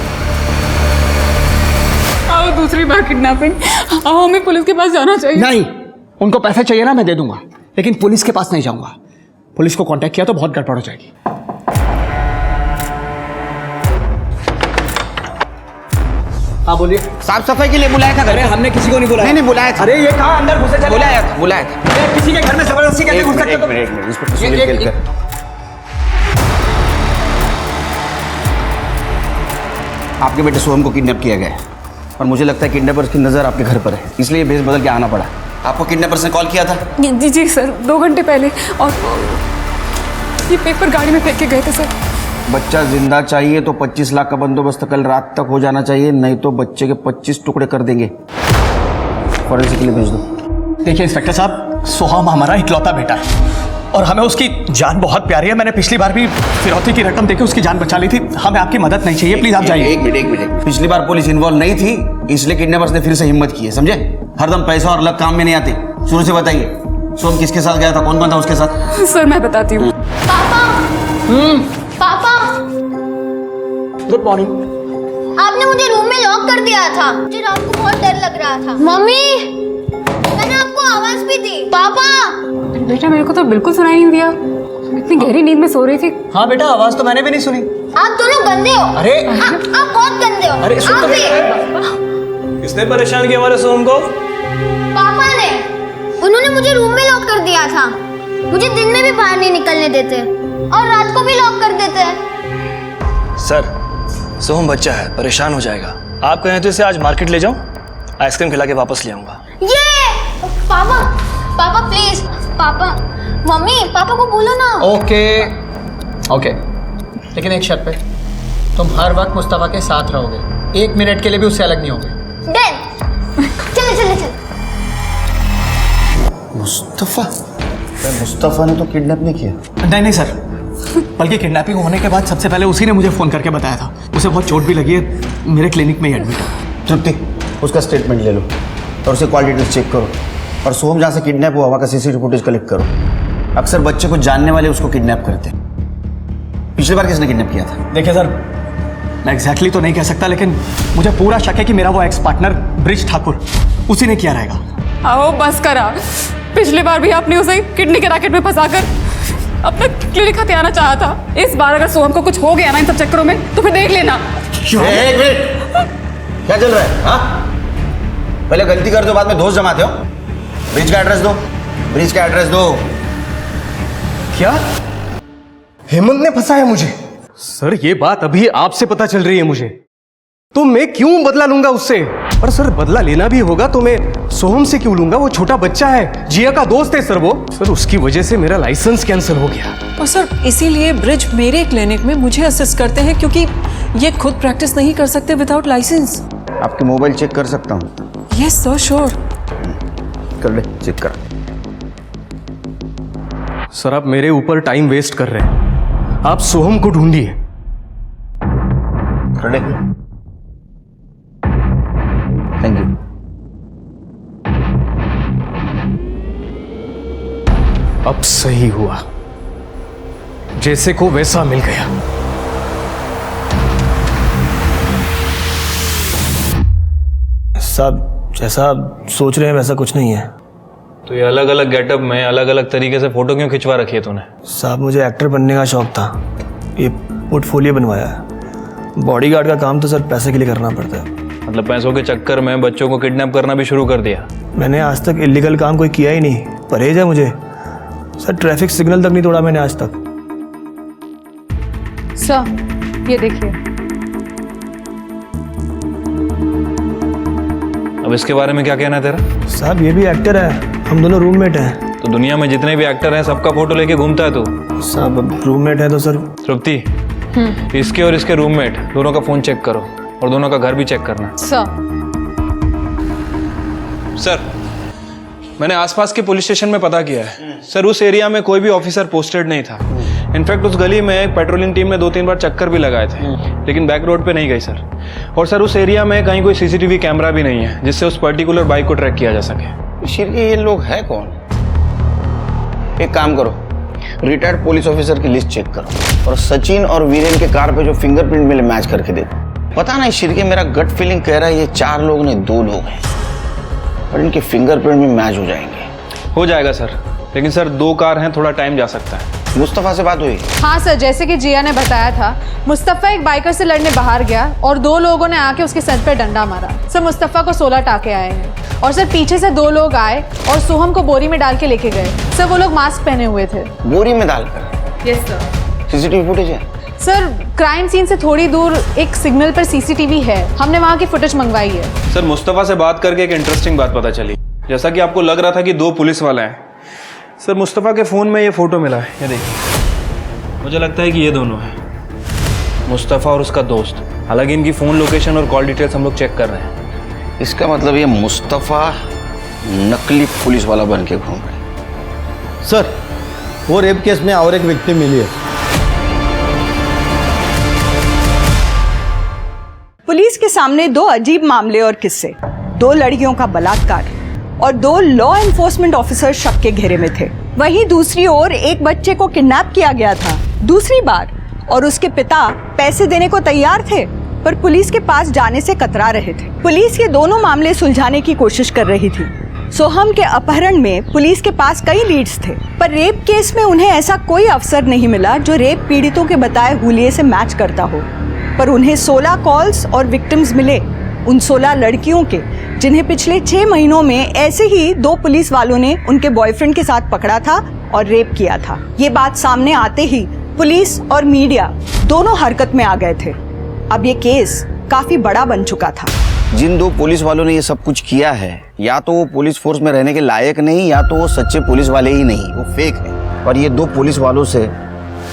आओ दूसरी बार किडनैपिंग, आओ हमें पुलिस के पास जाना चाहिए। नहीं, उनको पैसे चाहिए ना मैं दे दूंगा, लेकिन पुलिस के पास नहीं जाऊंगा। पुलिस को कांटेक्ट किया तो बहुत गड़बड़ हो जाएगी। हाँ बोलिए। साफ सफाई के लिए बुलाया था? अरे हमने किसी को नहीं बुलाया। नहीं बुलाया था। अरे ये कहाँ अंदर घुसे चले? बुलाया था। किसी के घर में जबरदस्ती कैसे घुस सकते हो? एक मिनट आपके बेटे सोहम को किडनैप किया गया है और मुझे लगता है किडनैपर्स की नज़र आपके घर पर है, इसलिए भेस बदल के आना पड़ा। आपको किडनैपर्स ने कॉल किया था? जी सर, 2 घंटे पहले, और ये पेपर गाड़ी में फेंक के गए थे सर। बच्चा जिंदा चाहिए तो 25 लाख का बंदोबस्त कल रात तक हो जाना चाहिए, नहीं तो बच्चे के 25 टुकड़े कर देंगे। फॉरेंसिक के लिए भेज दो। देखिए इंस्पेक्टर साहब, सोहम हमारा इकलौता बेटा है और हमें उसकी जान बहुत प्यारी है। मैंने पिछली बार भी फिरौती की रकम देके उसकी जान बचा ली थी। हमें आपकी मदद नहीं चाहिए, प्लीज आप जाइए। एक मिनट। पिछली बार पुलिस इन्वॉल्व नहीं थी, इसलिए किडनैपर्स ने फिर से हिम्मत की है, समझे? हरदम पैसा और अलग काम में नहीं आते। शुरू से बताइए, सोहम किसके साथ गया था, कौन बंदा उसके साथ? सर मैं बताती हूँ। पापा गुड मॉर्निंग। आपने मुझे रूम में लॉक कर दिया था, मुझे रात को बहुत डर लग रहा था। मम्मी मैंने आपको आवाज भी दी। पापा बेटा मेरे को तो बिल्कुल सुनाई नहीं दिया, इतनी गहरी नींद में सो रही थी। हाँ बेटा, आवाज तो मैंने भी नहीं सुनी। आप दोनों गंदे हो। अरे आप बहुत गंदे हो। अरे सुन आप तो भी। किसने परेशान किया हमारे सोहम को? पापा ने, उन्होंने मुझे रूम में लॉक कर दिया था। मुझे दिन में भी बाहर नहीं निकलने देते और रात को भी लॉक कर देते हैं। सर सोहम बच्चा है, परेशान हो जाएगा। आप कहें तो इसे आज मार्केट ले जाऊं, आइसक्रीम खिला के वापस ले आऊंगा। ये पापा प्लीज, पापा मम्मी पापा को बोलो ना। ओके, लेकिन एक शर्त पे, तुम हर वक्त मुस्तफा के साथ रहोगे, 1 मिनट के लिए भी उससे अलग नहीं होगे। चल। मुस्तफा ने तो किडनैप नहीं किया। नहीं सर, बल्कि किडनैपिंग होने के बाद सबसे पहले उसी ने मुझे फ़ोन करके बताया था। उसे बहुत चोट भी लगी है, मेरे क्लिनिक में ही एडमिट है। तृप्ति उसका स्टेटमेंट ले लो और उसे कॉल डिटेल्स चेक करो। और सोहम जहाँ से किडनैप हुआ वहाँ का सीसीटीवी फुटेज कलेक्ट करो। अक्सर बच्चे को जानने वाले उसको किडनैप करते हैं। पिछली बार किसने किडनैप किया था? देखिए सर, मैं एग्जैक्टली तो नहीं कह सकता, लेकिन मुझे पूरा शक है कि मेरा वो एक्स पार्टनर ब्रिज ठाकुर उसी ने किया रहेगा। आओ बस करा, पिछली बार भी आपने उसे किडनी के रैकेट में फंसाकर अपना क्लिनिक हथियाना चाहा था। इस बार अगर सोहम को कुछ हो गया ना इन सब चक्करों में तो फिर देख लेना। एक मिनट, क्या चल रहा है? हाँ, पहले गलती कर दो, बाद में दोस्त जमाते हो। ब्रिज का एड्रेस दो, ब्रिज का एड्रेस दो। क्या हेमंत ने फंसाया मुझे? सर ये बात अभी आपसे पता चल रही है मुझे, तो मैं क्यों बदला लूंगा उससे? और सर बदला लेना भी होगा तो मैं सोहम से क्यों लूंगा? वो छोटा बच्चा है, जिया का दोस्त है सर वो। सर उसकी वजह से मेरा लाइसेंस कैंसिल हो गया। और सर इसीलिए ब्रिज मेरे क्लिनिक में मुझे असिस्ट करते हैं, क्योंकि ये खुद प्रैक्टिस नहीं कर सकते विदाउट लाइसेंस। आपके मोबाइल चेक कर सकता हूँ? Yes sir, sure. कर ले, चेक कर। सर आप मेरे ऊपर टाइम वेस्ट कर रहे हैं, आप सोहम को ढूंढिए। कर ले। Thank you. अब सही हुआ, जैसे को वैसा मिल गया। साहब जैसा आप सोच रहे हैं वैसा कुछ नहीं है। तो ये अलग अलग गेटअप में अलग अलग तरीके से फोटो क्यों खिंचवा रखी है तूने? साहब मुझे एक्टर बनने का शौक था, ये पोर्टफोलियो बनवाया है। बॉडीगार्ड का काम तो सर पैसे के लिए करना पड़ता है। मतलब पैसों के चक्कर में बच्चों को किडनैप करना भी शुरू कर दिया? मैंने आज तक इलीगल काम कोई किया ही नहीं, परहेज है मुझे। सर ट्रैफिक सिग्नल तक नहीं तोड़ा मैंने आज तक। सर ये देखिए। अब इसके बारे में क्या कहना है तेरा? साहब ये भी एक्टर है, हम दोनों रूममेट हैं। तो दुनिया में जितने भी एक्टर हैं सबका फोटो लेके घूमता है तू? साहब अब रूममेट है तो सर। तृप्ति, इसके और इसके रूममेट दोनों का फोन चेक करो और दोनों का घर भी चेक करना। सर मैंने आसपास के पुलिस स्टेशन में पता किया है सर, उस एरिया में कोई भी ऑफिसर पोस्टेड नहीं था। इनफैक्ट उस गली में एक पेट्रोलिंग टीम ने 2-3 बार चक्कर भी लगाए थे, लेकिन बैक रोड पे नहीं गई सर। और सर उस एरिया में कहीं कोई सीसीटीवी कैमरा भी नहीं है जिससे उस पर्टिकुलर बाइक को ट्रैक किया जा सके। शिर के ये लोग है कौन? एक काम करो, रिटायर्ड पुलिस ऑफिसर की लिस्ट चेक करो और सचिन और वीरेन के कार पे जो फिंगरप्रिंट मिले मैच करके देखो। पता नहीं शिर के, मेरा गट फीलिंग कह रहा है ये 4 लोग नहीं 2 लोग हैं और इनके फिंगरप्रिंट भी मैच हो जाएंगे। हो जाएगा सर, लेकिन सर 2 कार हैं, थोड़ा टाइम जा सकता है। मुस्तफ़ा से बात हुई? हाँ सर, जैसे कि जिया ने बताया था, मुस्तफ़ा एक बाइकर से लड़ने बाहर गया और 2 लोगों ने आके उसके सर पे डंडा मारा। सर मुस्तफ़ा को 16 टाके आए हैं और सर पीछे से 2 लोग आए और सोहम को बोरी में डाल के लेके गए। सर वो लोग मास्क पहने हुए थे। बोरी में डालकर? Yes sir. सीसीटीवी फुटेज है? सर क्राइम सीन से थोड़ी दूर एक सिग्नल पर सीसीटीवी है, हमने वहाँ की फुटेज मंगवाई है। सर मुस्तफ़ा से बात करके एक इंटरेस्टिंग बात पता चली। जैसा कि आपको लग रहा था कि 2 पुलिस वाले हैं, सर मुस्तफ़ा के फ़ोन में ये फ़ोटो मिला है, ये देखिए। मुझे लगता है कि ये दोनों हैं, मुस्तफ़ा और उसका दोस्त। हालांकि इनकी फ़ोन लोकेशन और कॉल डिटेल्स हम लोग चेक कर रहे हैं। इसका मतलब ये मुस्तफ़ा नकली पुलिस वाला बन के घूम रहा है। सर वो रेप केस में और एक विक्टिम मिली है। पुलिस के सामने 2 अजीब मामले और किस्से। 2 लड़कियों का बलात्कार और 2 लॉ एनफोर्समेंट ऑफिसर शक के घेरे में थे। वहीं दूसरी ओर एक बच्चे को किडनैप किया गया था दूसरी बार और उसके पिता पैसे देने को तैयार थे पर पुलिस के पास जाने से कतरा रहे थे। पुलिस ये दोनों मामले सुलझाने की कोशिश कर रही थी। सोहम के अपहरण में पुलिस के पास कई लीड्स थे पर रेप केस में उन्हें ऐसा कोई अफसर नहीं मिला जो रेप पीड़ितों के बताए हुलिये से मैच करता हो। पर उन्हें 16 कॉल्स और विक्टिम्स मिले, उन 16 लड़कियों के जिन्हें पिछले 6 महीनों में ऐसे ही 2 पुलिस वालों ने उनके बॉयफ्रेंड के साथ पकड़ा था और रेप किया था। ये बात सामने आते ही पुलिस और मीडिया दोनों हरकत में आ गए थे। अब ये केस काफी बड़ा बन चुका था। जिन 2 पुलिस वालों ने ये सब कुछ किया है, या तो वो पुलिस फोर्स में रहने के लायक नहीं, या तो वो सच्चे पुलिस वाले ही नहीं, वो फेक है। और ये 2 पुलिस वालों से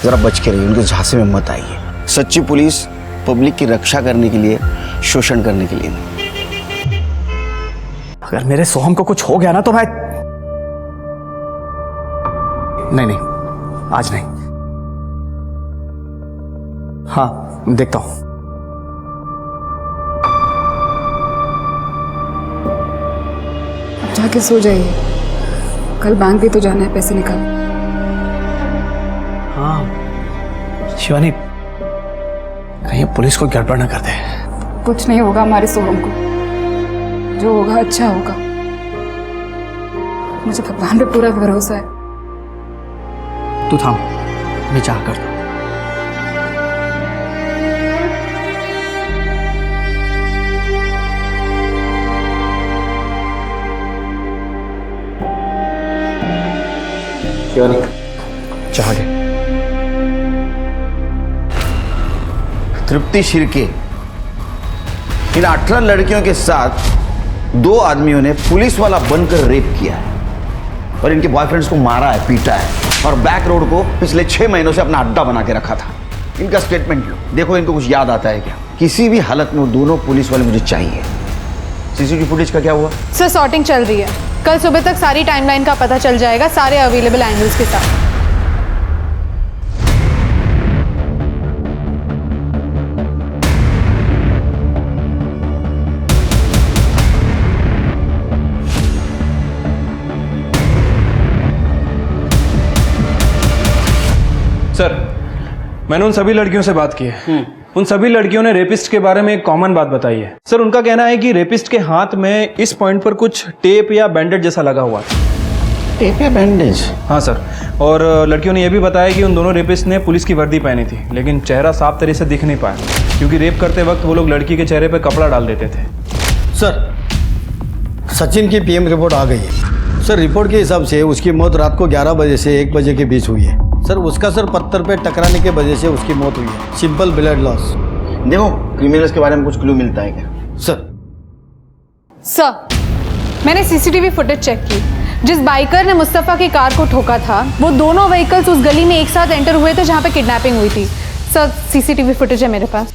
जरा बच के रहिए, उनके झांसे में मत आइए। सच्ची पुलिस पब्लिक की रक्षा करने के लिए, शोषण करने के लिए नहीं। अगर मेरे सोहम को कुछ हो गया ना तो मैं नहीं, आज नहीं। हाँ देखता हूं। अब जाके सो जाइए। कल बैंक भी तो जाना है पैसे निकाल। हाँ शिवानी, कहीं पुलिस को गड़बड़ ना कर दे। कुछ नहीं होगा हमारे सोहम को, जो होगा अच्छा होगा। मुझे भगवान पे पूरा भरोसा है। तू थाम, मैं चाह कर दूं। शिवानी चाह गए। तृप्ति शिर्के, इन 18 लड़कियों के साथ 2 आदमियों ने पुलिस वाला बनकर रेप किया है और इनके बॉयफ्रेंड्स को मारा है, पीटा है और बैक रोड को पिछले 6 महीनों से अपना अड्डा बना के रखा था। इनका स्टेटमेंट लो, देखो इनको कुछ याद आता है क्या? किसी भी हालत में वो दोनों पुलिस वाले मुझे चाहिए। सीसीटीवी फुटेज का क्या हुआ? सर सॉर्टिंग चल रही है, कल सुबह तक सारी टाइमलाइन का पता चल जाएगा सारे अवेलेबल एंगल्स के साथ। सर, मैंने उन सभी लड़कियों से बात की है। उन सभी लड़कियों ने रेपिस्ट के बारे में एक कॉमन बात बताई है। सर, उनका कहना है कि रेपिस्ट के हाथ में इस पॉइंट पर कुछ टेप या बैंडेज जैसा लगा हुआ था। टेप या बैंडेज? हाँ सर, और लड़कियों ने यह भी बताया कि उन दोनों रेपिस्ट ने पुलिस की वर्दी पहनी थी, लेकिन चेहरा साफ तरह से दिख नहीं पाया क्योंकि रेप करते वक्त वो लोग लड़की के चेहरे पर कपड़ा डाल देते थे। सर, सचिन की पीएम रिपोर्ट आ गई है। सर, रिपोर्ट के हिसाब से उसकी मौत रात को 11 बजे से 1 बजे के बीच हुई है। सर, उसका सर पत्थर पे टकराने के वजह से उसकी मौत हुई है। Simple blood loss. देखो क्रिमिनल्स के बारे में कुछ क्लू मिलता है क्या? सर, मैंने सीसीटीवी फुटेज चेक की। जिस बाइकर ने मुस्तफा की कार को ठोका था, वो दोनों व्हीकल्स उस गली में एक साथ एंटर हुए थे जहां पे किडनैपिंग हुई थी। सर, सीसीटीवी फुटेज है मेरे पास।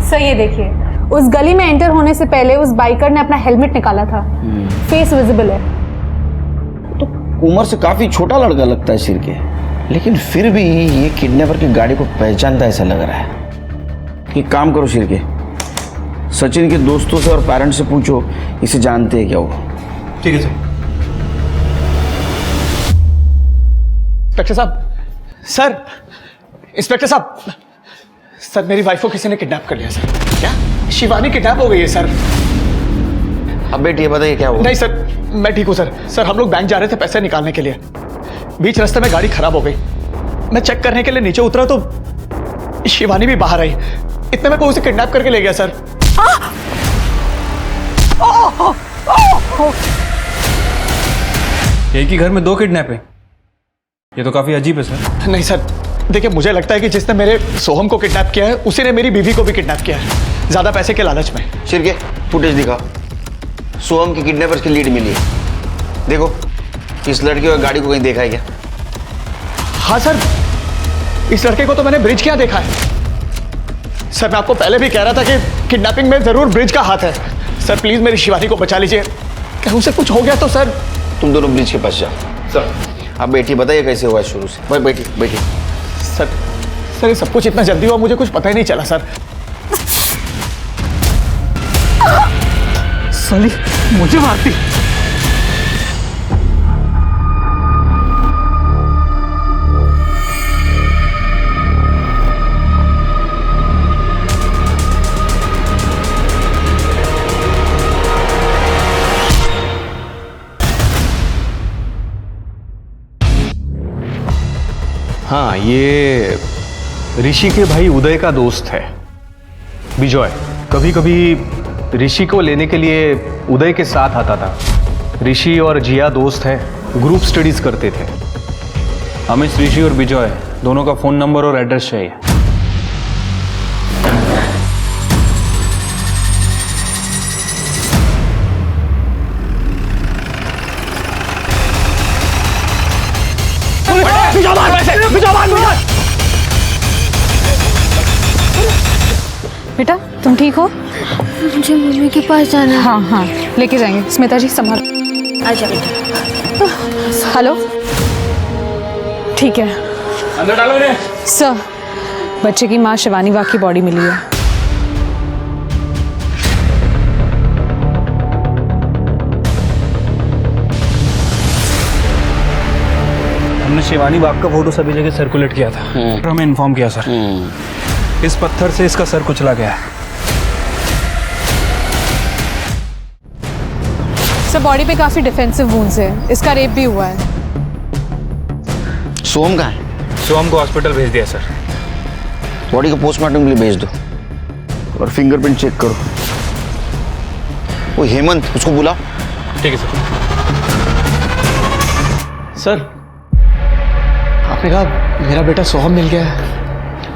सर ये देखिए, उस गली में एंटर होने से पहले उस बाइकर ने अपना हेलमेट निकाला था। फेस विजिबल है। उम्र से काफी छोटा लड़का लगता है सिर के, लेकिन फिर भी ये किडनैपर की गाड़ी को पहचानता ऐसा लग रहा है। एक काम करो सिर के, सचिन के दोस्तों से और पेरेंट्स से पूछो इसे जानते हैं क्या वो। ठीक है सर। इंस्पेक्टर साहब, सर, इंस्पेक्टर साहब, सर मेरी वाइफ को किसी ने किडनैप कर लिया सर। क्या? शिवानी किडनैप हो गई है सर। अब बेटी ये बताइए क्या हुआ? नहीं सर, मैं ठीक हूँ सर। सर, हम लोग बैंक जा रहे थे पैसे निकालने के लिए, बीच रास्ते में गाड़ी खराब हो गई। मैं चेक करने के लिए नीचे उतरा तो शिवानी भी बाहर आई। इतने में कोई उसे किडनैप करके ले गया सर। एक ही घर में 2 किडनैपिंग, ये तो काफी अजीब है सर। नहीं सर, देखिए मुझे लगता है कि जिसने मेरे सोहम को किडनैप किया है उसी ने मेरी बीवी को भी किडनैप किया है, ज्यादा पैसे के लालच में। शिरके, फुटेज दिखा। सोहम की किडनैपर्स की लीड मिली है। देखो इस लड़के और गाड़ी को कहीं देखा है क्या? हाँ सर, इस लड़के को तो मैंने ब्रिज क्या देखा है। सर, मैं आपको पहले भी कह रहा था कि किडनैपिंग में जरूर ब्रिज का हाथ है। सर प्लीज मेरी शिवानी को बचा लीजिए, कहीं उसे कुछ हो गया तो सर। तुम दोनों ब्रिज के पास जाओ। सर, आप बेटी बताइए कैसे हुआ शुरू से। भाई बेटी बेटी। सर, ये सब कुछ इतना जल्दी हुआ मुझे कुछ पता ही नहीं चला सर। साली मुझे मारती। हाँ, ये ऋषि के भाई उदय का दोस्त है विजय। कभी कभी ऋषि को लेने के लिए उदय के साथ आता था। ऋषि और जिया दोस्त हैं, ग्रुप स्टडीज करते थे। हमें ऋषि और विजय दोनों का फोन नंबर और एड्रेस चाहिए। बेटा तुम ठीक हो? मुझे मम्मी के पास जाना है। हाँ हाँ लेके जाएंगे। स्मिता जी संभाल। आजा बेटा। हेलो, ठीक है। अंदर डालो इन्हें। सर, बच्चे की माँ शिवानी वाघ की बॉडी मिली है। शिवानी बाग का फोटो सभी जगह सर्कुलेट किया था, तो हमें इन्फॉर्म किया सर। इस पत्थर से इसका सर कुचला गया है। सर बॉडी पे काफी डिफेंसिव वुंड्स है, इसका रेप भी हुआ है। सोम कहाँ है? सोम को हॉस्पिटल भेज दिया सर। बॉडी को पोस्टमार्टम के लिए भेज दो और फिंगरप्रिंट चेक करो। वो हेमंत, उसको बुलाओ। ठीक है सर। सर, आपने कहा मेरा बेटा सोहम मिल गया है।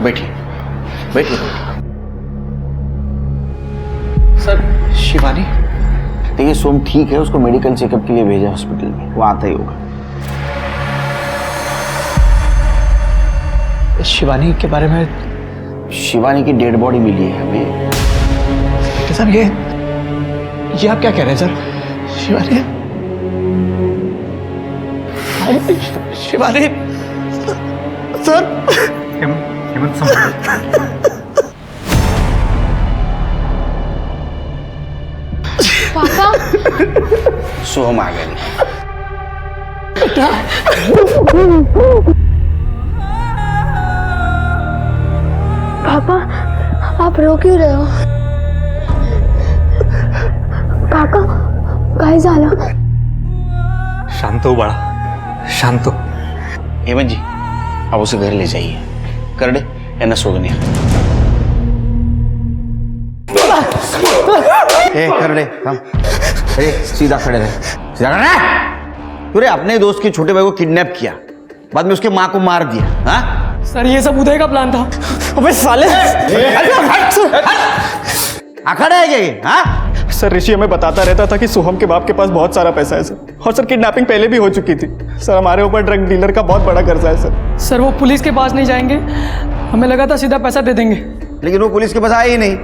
बैठिए बैठिए। सर, शिवानी? देखिए सोम ठीक है, उसको मेडिकल चेकअप के लिए भेजा हॉस्पिटल में, वो आता ही होगा। शिवानी के बारे में? शिवानी की डेड बॉडी मिली है हमें। सर ये आप क्या कह रहे हैं सर? शिवानी सर, हेमंत पापा सोहम आ गया। पापा आप रो क्यों रहे हो? काका काय झालं? शांत हो बाळा, शांत हो। हेमंत जी, आप उसे घर ले जाइए। करडे यांना सोडून या। करडे थांब। सीधा खड़े रहे, सीधा खड़े रहे। तूने अपने दोस्त के छोटे भाई को किडनैप किया, बाद में उसके माँ को मार दिया। हाँ सर, ये सब उदय का प्लान था। अबे साले! अखाड़ा है क्या ये? हाँ सर, ऋषि हमें बताता रहता था कि सोहम के बाप के पास बहुत सारा पैसा है सर, और सर किडनैपिंग पहले भी हो चुकी थी सर। हमारे ऊपर ड्रग डीलर का बहुत बड़ा कर्जा है सर। सर वो पुलिस के पास नहीं जाएंगे, हमें लगा था सीधा पैसा दे देंगे, लेकिन वो पुलिस के पास आए ही नहीं।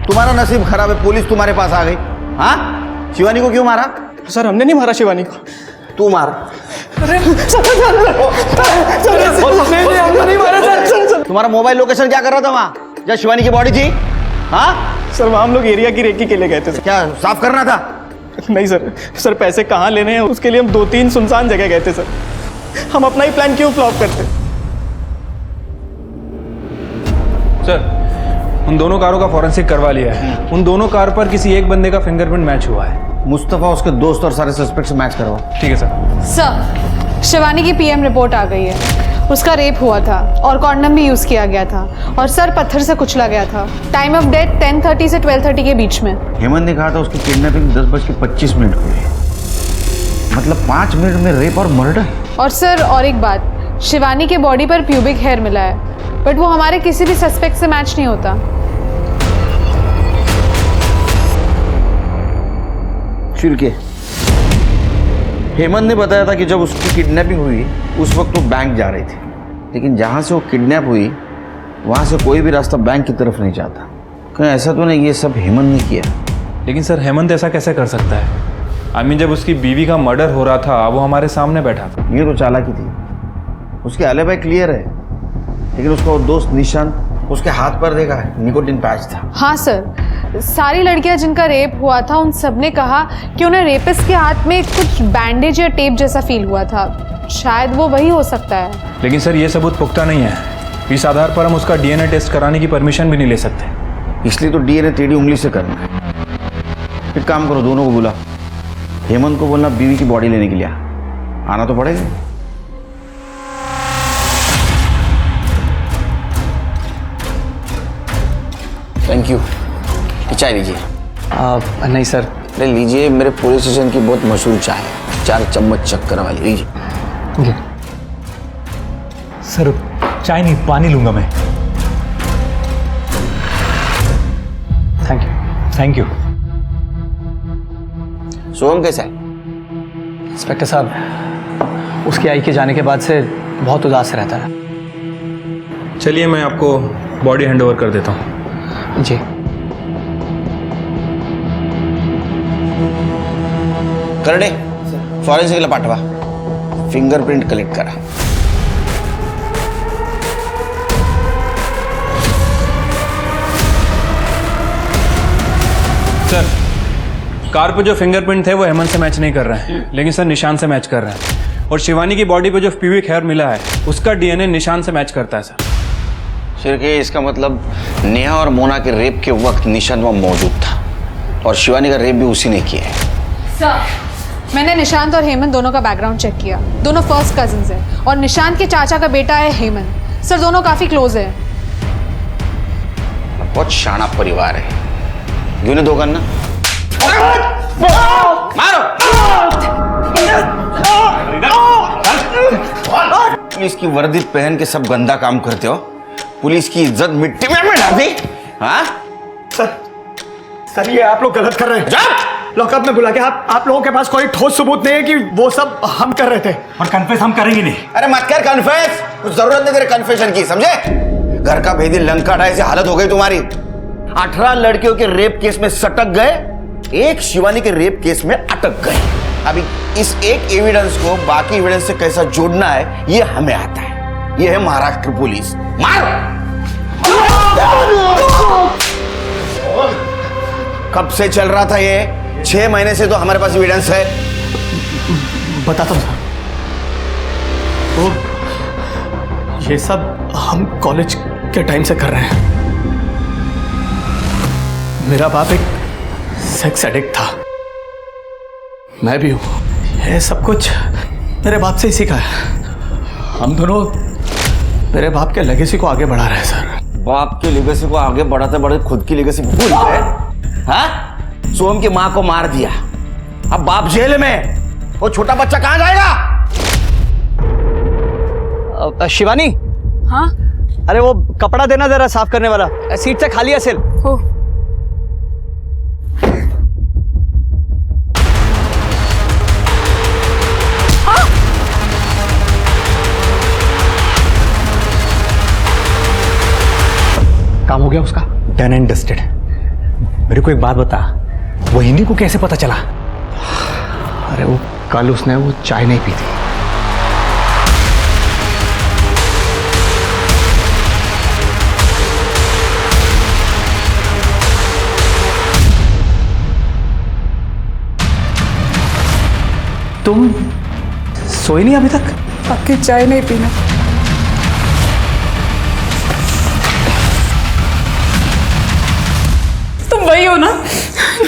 तुम्हारा नसीब खराब है, पुलिस तुम्हारे पास आ गई। हाँ, शिवानी को क्यों मारा? सर हमने नहीं मारा शिवानी को। तू मार। तुम्हारा मोबाइल लोकेशन क्या कर रहा था वहाँ जहाँ शिवानी की बॉडी थी? हाँ सर, वहाँ हम लोग एरिया की रेकी के लिए गए थे सर। क्या साफ करना था? नहीं सर, सर पैसे कहाँ लेने हैं उसके लिए हम 2-3 सुनसान जगह गए थे सर। हम अपना ही प्लान क्यों फ्लॉप करते? सर, उन दोनों कारों का फॉरेंसिक करवा लिया है। उन दोनों कार पर किसी एक बंदे का फिंगरप्रिंट मैच हुआ है। मुस्तफा, उसके दोस्त और सारे सस्पेक्ट से मैच करवाओ। ठीक है सर। सर, शिवानी की पीएम रिपोर्ट आ गई है। उसका रेप हुआ था और कॉन्डम भी यूज किया गया था, और सर पत्थर से कुचला गया था। टाइम ऑफ डेथ 10:30 से 12:30 के बीच में। हेमंत ने कहा था उसकी किडनैपिंग 10:25 हुई है, मतलब 5 मिनट में रेप और मर्डर। और सर और एक बात, शिवानी के बॉडी पर प्यूबिक हेयर मिला है, बट वो हमारे किसी भी सस्पेक्ट से मैच नहीं होता। फिर क्या? हेमंत ने बताया था कि जब उसकी किडनैपिंग हुई उस वक्त वो बैंक जा रही थी, लेकिन जहाँ से वो किडनैप हुई वहाँ से कोई भी रास्ता बैंक की तरफ नहीं जाता। कहीं ऐसा तो नहीं ये सब हेमंत ने किया? लेकिन सर हेमंत ऐसा कैसे कर सकता है? जब उसकी बीवी का मर्डर हो रहा था वो हमारे सामने बैठा था। ये तो चालाकी थी, उसके एलिबाई क्लियर है, लेकिन उसका वो दोस्त निशांत उसके हाथ पर देखा है, निकोटिन पैच था। हाँ सर, सारी लड़कियां जिनका रेप हुआ था उन सब ने कहा कि उन्हें रेपिस्ट के हाथ में कुछ बैंडेज या टेप जैसा फील हुआ था। शायद वो वही हो सकता है। लेकिन सर ये सबूत पुख्ता नहीं है, इस आधार पर हम उसका डीएनए टेस्ट कराने की परमिशन भी नहीं ले सकते। इसलिए तो डीएनए टेढ़ी उंगली से करना है। एक काम करो, दोनों को बुला, हेमंत को बोलना बीवी की बॉडी लेने के लिए आना तो पड़ेगा। Thank you. चाय लीजिए। नहीं सर। अरे लीजिए, मेरे पुलिस स्टेशन की बहुत मशहूर चाय है, 4 चम्मच शक्कर वाली, लीजिए। सर चाय नहीं, पानी लूंगा मैं। Thank you. Thank you. Soham कैसा है? इंस्पेक्टर साहब, उसकी आई के जाने के बाद से बहुत उदास रहता है। चलिए मैं आपको बॉडी हैंडओवर कर देता हूँ। जी। करडे फॉरेन्सिकला पाठवा, फिंगरप्रिंट कलेक्ट करा। सर कार पे जो फिंगरप्रिंट थे वो हेमंत से मैच नहीं कर रहे हैं, लेकिन सर निशान से मैच कर रहे हैं। और शिवानी की बॉडी पे जो प्यूबिक हेयर मिला है उसका डीएनए निशान से मैच करता है सर। सर के इसका मतलब नेहा और मोना के रेप के वक्त निशान वहाँ मौजूद था और शिवानी का रेप भी उसी ने किया है। सर मैंने निशांत और हेमंत दोनों का बैकग्राउंड चेक किया। दोनों फर्स्ट कजिन्स हैं और निशांत के चाचा का बेटा है हेमंत। सर दोनों काफी क्लोज है। बहुत शाना परिवार है। क्यों नहीं दो करना? मारो! पुलिस की वर्दी पहन के सब गंदा काम करते हो। पुलिस की इज्जत मिट्टी में डाल दी। हाँ? सर ये आप लोग गलत कर रहे हैं। लॉकअप में बुला के आप लोगों के पास कोई ठोस सबूत नहीं है कि वो सब हम कर रहे थे। और कन्फेस हम करेंगे नहीं। अरे मत कर कन्फेस, कुछ जरूरत नहीं तेरे कन्फेशन की, समझे? घर का भेदी लंका ढाई से हालत हो गई तुम्हारी। 18 लड़कियों के रेप केस में सटक गए, एक शिवानी के रेप केस में अटक गए। अभी इस एक एविडेंस को बाकी एविडेंस से कैसा जोड़ना है ये हमें आता है। ये है महाराष्ट्र पुलिस। मार! कब से चल रहा था ये? 6 महीने से तो हमारे पास एविडेंस है। बताता हूँ सर, वो ये सब हम कॉलेज के टाइम से कर रहे हैं। मेरा बाप एक सेक्स एडिक्ट था, मैं भी हूँ। ये सब कुछ मेरे बाप से ही सीखा है। हम दोनों मेरे बाप के लेगेसी को आगे बढ़ा रहे हैं सर। बाप की लेगेसी को आगे बढ़ाते बढ़ाते खुद की लेगेसी भूल गए। हाँ? सोम की मां को मार दिया, अब बाप जेल में, वो छोटा बच्चा कहां जाएगा? शिवानी। हाँ? अरे वो कपड़ा देना जरा साफ करने वाला, सीट से खाली असेल। हो। काम हो गया उसका? Done and dusted. मेरे को एक बात बता, वो हिंदी को कैसे पता चला? अरे वो कल उसने वो चाय नहीं पी थी। तुम सोई नहीं अभी तक? आपकी चाय नहीं पीना। तुम वही हो ना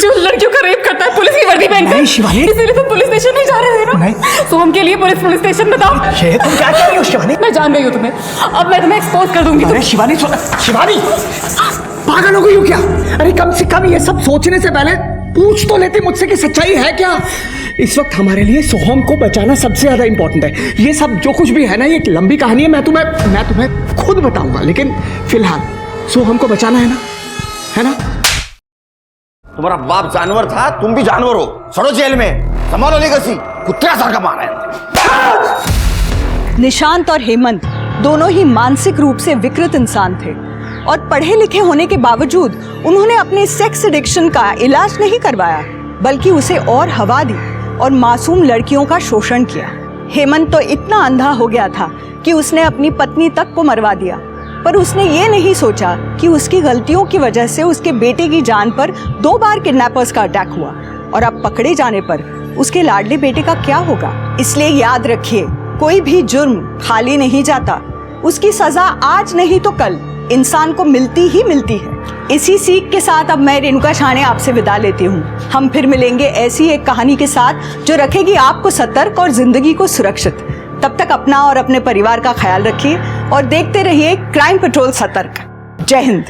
जो लड़कियों का रेप करता है पुलिस की वर्दी पहनकर? नहीं शिवानी। इसीलिए तुम पुलिस स्टेशन नहीं जा रहे थे ना? नहीं। तो हम के लिए पुलिस स्टेशन बताओ। ये तुम क्या कह रही हो शिवानी? मैं जान गई हूँ तुम्हें, अब मैं तुम्हें एक्सपोज कर दूंगी। अरे शिवानी, शिवानी पागल हो गई हो क्या? अरे कम से कम ये सब सोचने से पहले पूछ तो लेती मुझसे कि सच्चाई है क्या। इस वक्त हमारे लिए सोहम को बचाना सबसे ज्यादा इंपॉर्टेंट है। ये सब जो कुछ भी है ना, ये एक लंबी कहानी है। मैं तुम्हें खुद बताऊंगा, लेकिन फिलहाल सोहम को बचाना है ना? तुम्हारा बाप जानवर था, तुम भी जानवर हो। सड़ो जेल में, संभालो लेगेसी। कुत्ता सारखा मारा है। निशांत और हेमंत दोनों ही मानसिक रूप से विकृत इंसान थे और पढ़े लिखे होने के बावजूद उन्होंने अपने सेक्स एडिक्शन का इलाज नहीं करवाया, बल्कि उसे और हवा दी और मासूम लड़कियों का शोषण किया। हेमंत तो इतना अंधा हो गया था कि उसने अपनी पत्नी तक को मरवा दिया, पर उसने ये नहीं सोचा कि उसकी गलतियों की वजह से उसके बेटे की जान पर 2 बार किडनैपर्स का अटैक हुआ और अब पकड़े जाने पर उसके लाडले बेटे का क्या होगा। इसलिए याद रखिए, कोई भी जुर्म खाली नहीं जाता। उसकी सजा आज नहीं तो कल इंसान को मिलती ही मिलती है। इसी सीख के साथ अब मैं रेणुका छाणे आपसे विदा लेती हूँ। हम फिर मिलेंगे ऐसी एक कहानी के साथ जो रखेगी आपको सतर्क और जिंदगी को सुरक्षित। तब तक अपना और अपने परिवार का ख्याल रखिए और देखते रहिए क्राइम पेट्रोल सतर्क। जय हिंद।